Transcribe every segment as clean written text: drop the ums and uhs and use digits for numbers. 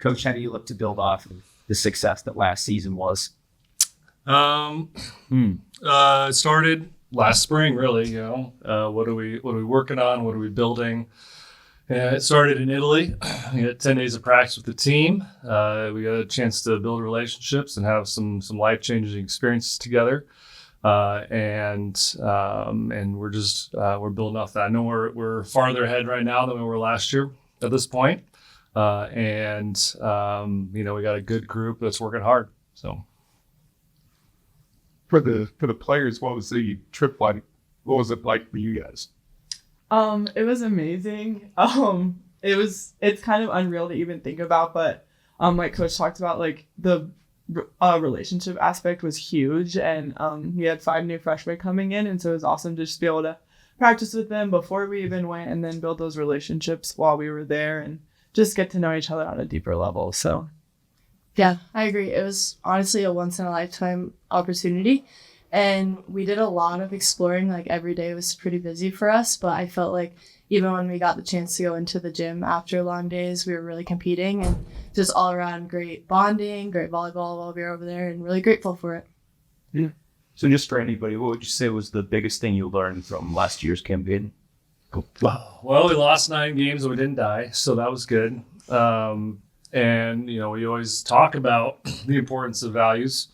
Coach, how do you look to build off of the success that last season was? It started last spring, really. What are we working on? What are we building? It started in Italy. We had 10 days of practice with the team. We got a chance to build relationships and have some life-changing experiences together. And we're just we're building off that. I know we're farther ahead right now than we were last year at this point. We got a good group that's working hard. So for the players, what was the trip like? What was it like for you guys? It was amazing. It's kind of unreal to even think about, but like Coach talked about, like the relationship aspect was huge, and we had 5 new freshmen coming in, and so it was awesome to just be able to practice with them before we even went, and then build those relationships while we were there, and just get to know each other on a deeper level. So yeah, I agree. It was honestly a once in a lifetime opportunity. And we did a lot of exploring. Like every day was pretty busy for us, but I felt like even when we got the chance to go into the gym after long days, we were really competing, and just all around great bonding, great volleyball while we were over there, and really grateful for it. Yeah. So just for anybody, what would you say was the biggest thing you learned from last year's campaign? Well, we lost 9 games and we didn't die, so that was good. And we always talk about the importance of values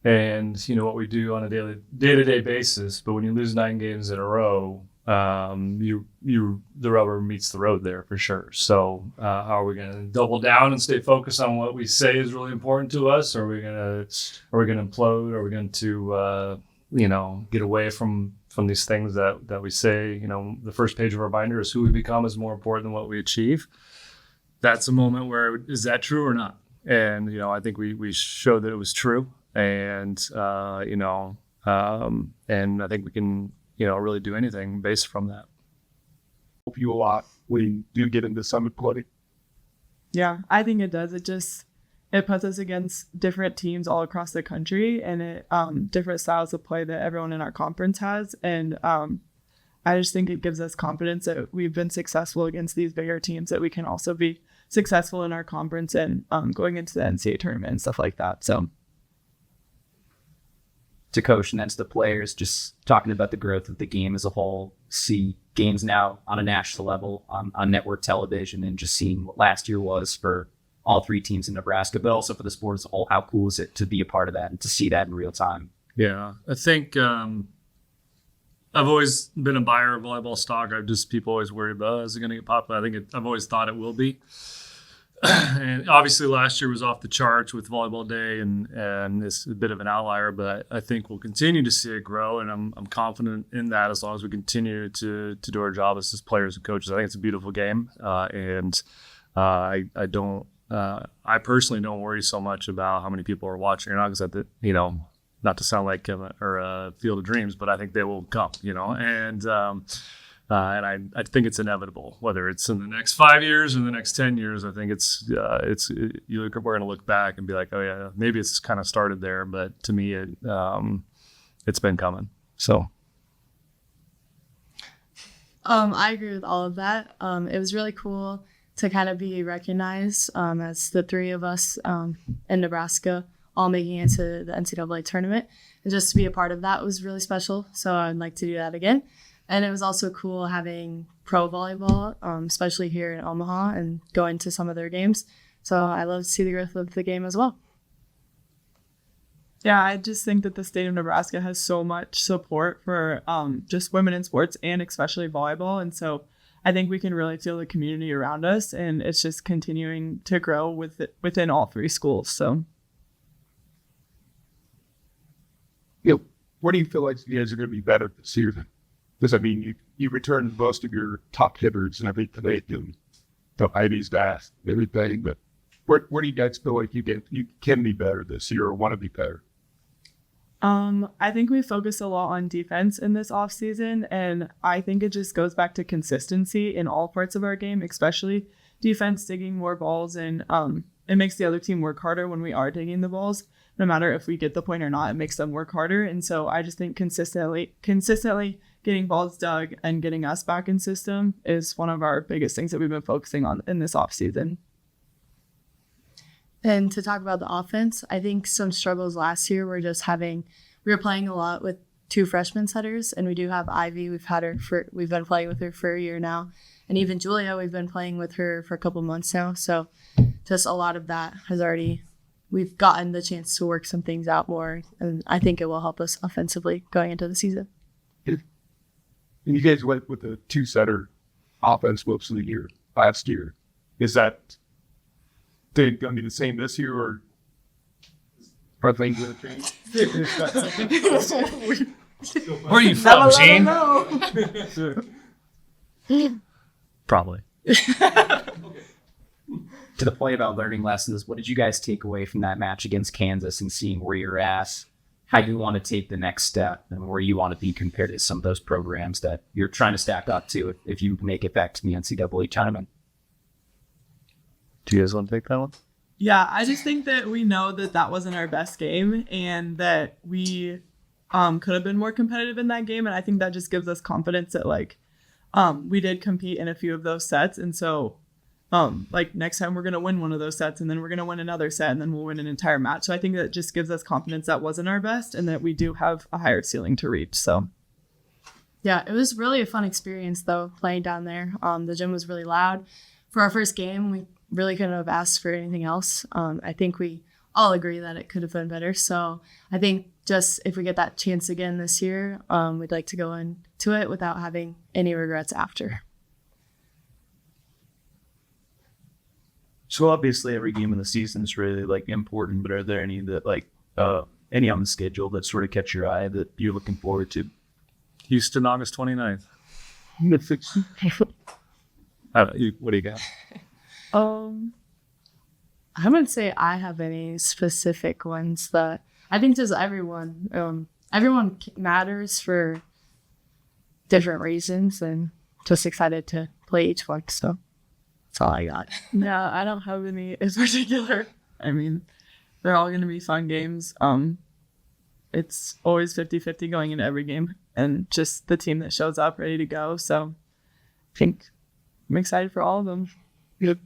and what we do on a day-to-day basis. But when you lose 9 games in a row, the rubber meets the road there for sure. So how are we going to double down and stay focused on what we say is really important to us? Or are we going to implode? Are we going to get away from these things that we say? The first page of our binder is who we become is more important than what we achieve. That's a moment where, is that true or not? And I think we showed that it was true. And and I think we can really do anything based from that. Help you a lot when you do get into summit play. Yeah, I think it does. It puts us against different teams all across the country, and it different styles of play that everyone in our conference has. And I just think it gives us confidence that we've been successful against these bigger teams, that we can also be successful in our conference and going into the NCAA tournament and stuff like that. So to coach and then to the players, just talking about the growth of the game as a whole, see games now on a national level on network television, and just seeing what last year was for all 3 teams in Nebraska, but also for the sport as a whole. How cool is it to be a part of that and to see that in real time? Yeah, I think I've always been a buyer of volleyball stock. People always worry about, is it going to get popular? I've always thought it will be. And obviously last year was off the charts with Volleyball Day, and it's a bit of an outlier, but I think we'll continue to see it grow, and I'm confident in that as long as we continue to do our job as players and coaches. I think it's a beautiful game, and I personally don't worry so much about how many people are watching or not, because not to sound like a Field of Dreams, but I think they will come, and I think it's inevitable, whether it's in the next 5 years or the next 10 years. I think we're going to look back and be like, oh yeah, maybe it's kind of started there, but to me, it's been coming. So. I agree with all of that. It was really cool to kind of be recognized as the 3 of us in Nebraska all making it to the NCAA tournament, and just to be a part of that was really special. So I'd like to do that again. And it was also cool having pro volleyball, especially here in Omaha, and going to some of their games. So I love to see the growth of the game as well. Yeah, I just think that the state of Nebraska has so much support for just women in sports, and especially volleyball. And so I think we can really feel the community around us, and it's just continuing to grow within all 3 schools. So. Where do you feel like you guys are going to be better this year? Because you returned most of your top hitters and everything today, the Ivy's bath, everything. But where do you guys feel like you can be better this year, or want to be better? I think we focus a lot on defense in this off season, and I think it just goes back to consistency in all parts of our game, especially defense, digging more balls, and it makes the other team work harder when we are digging the balls. No matter if we get the point or not, it makes them work harder. And so I just think consistently getting balls dug and getting us back in system is one of our biggest things that we've been focusing on in this off season. And to talk about the offense, I think some struggles last year were just we were playing a lot with 2 freshman setters, and we do have Ivy. We've been playing with her for a year now. And even Julia, we've been playing with her for a couple months now. So just a lot of that we've gotten the chance to work some things out more. And I think it will help us offensively going into the season. And you guys went with a 2-setter offense most of the year last year. Is that going to be the same this year, or are things going to change? Where are you from, Gene? Probably. To the point about learning lessons, what did you guys take away from that match against Kansas and seeing where you're at, how you want to take the next step, and where you want to be compared to some of those programs that you're trying to stack up to if you make it back to the NCAA tournament? Do you guys want to take that one? Yeah, I just think that we know that wasn't our best game and that we could have been more competitive in that game. And I think that just gives us confidence that we did compete in a few of those sets. And so next time we're going to win one of those sets, and then we're going to win another set, and then we'll win an entire match. So I think that just gives us confidence that wasn't our best and that we do have a higher ceiling to reach. So Yeah, it was really a fun experience, though, playing down there. The gym was really loud. For our first game, we really couldn't have asked for anything else. I think we all agree that it could have been better. So I think just if we get that chance again this year, we'd like to go into it without having any regrets after. So obviously every game in the season is really important, but are there any that any on the schedule that sort of catch your eye that you're looking forward to? Houston, August 29th. What do you got? I wouldn't say I have any specific ones that I think just everyone matters for different reasons, and just excited to play each one. So that's all I got. yeah, I don't have any in particular. I mean, they're all going to be fun games. It's always 50-50 going into every game, and just the team that shows up ready to go. So I think I'm excited for all of them. Yep.